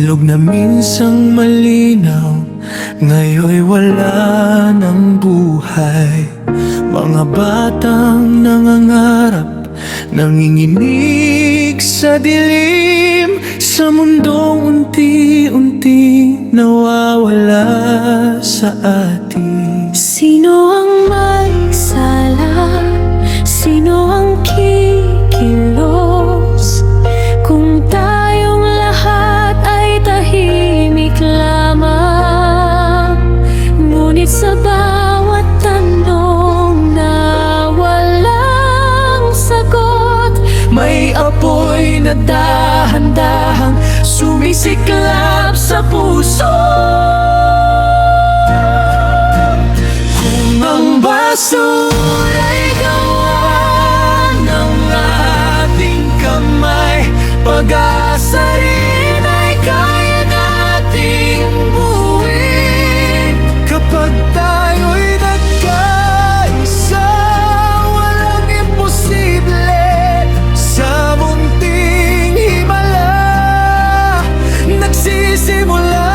ilog na minsang malinaw, ngayon'y wala ng buhay. Mga batang nangangarap, nanginginig sa dilim, sa mundong unti-unti nawawala sa atin. Sino ang may sala? Sino ang kikilos? Kung tayong lahat ay tahimik lamang, ngunit sa bawat tanong na walang sagot, may apoy na dahan-dahang sumisiklab sa puso. Kung ang basura'y gawa ng ating kamay, pag-asa rin ay kaya nating buuin. Kapag tayo'y nagkaisa, walang imposible. Sa munting himala nagsisimula,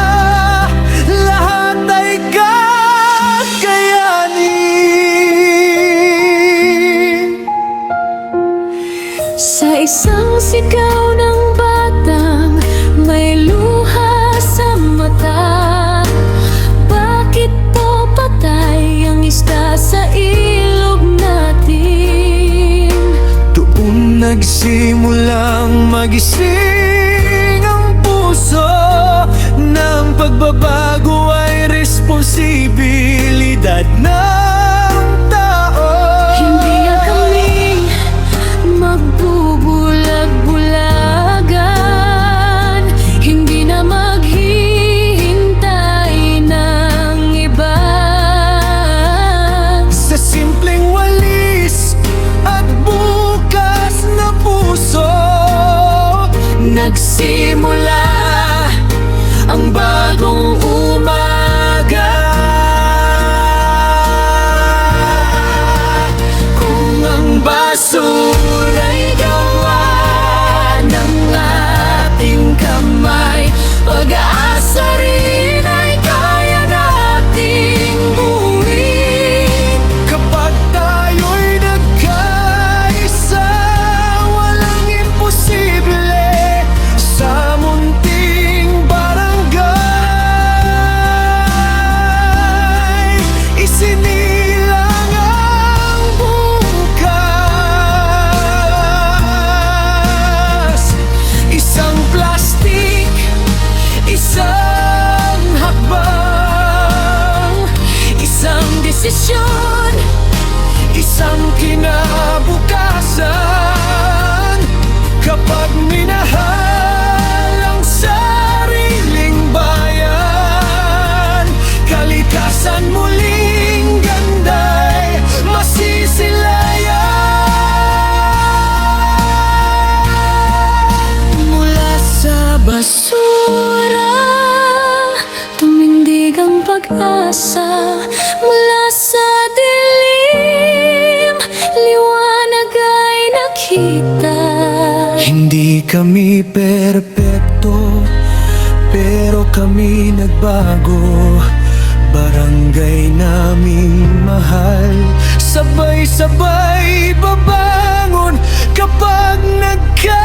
lahat ay kakayanin. sa isang sigaw ng batang may luha sa mata, bakit po patay ang isda sa ilog natin? Doon nagsimulang magising ang puso, ng pagbabago ay responsibilidad ng tao. Hindi yan kami magbubulag-bulagan, hindi na maghihintay ng iba. Sa simpleng walis at bukas na puso, nagsimula ang bagong umaga. Kung ang basura'y gawa ng ating kamay, pag-asa rin ay kaya nating buuin. Kapag tayo'y nagkaisa, walang imposible. Sa munting barangay, isinilang ang bukas. Isang plastik, isang hakbang, isang desisyon, isang kinabukasan. Kapag minahal ang sariling bayan, kalikasan muling ganda'y masisilayan. Mula sa basura Tumindig ang pag-asa, mula sa dilim liwanag ay nakita. Hindi kami perpekto, pero kami nagbago. Barangay naming mahal, sabay-sabay babangon kapag nagkaisa.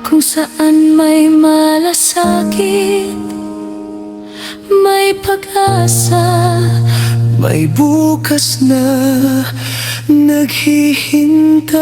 Kung saan may malasakit, may pag-asa, May bukas na naghihintay.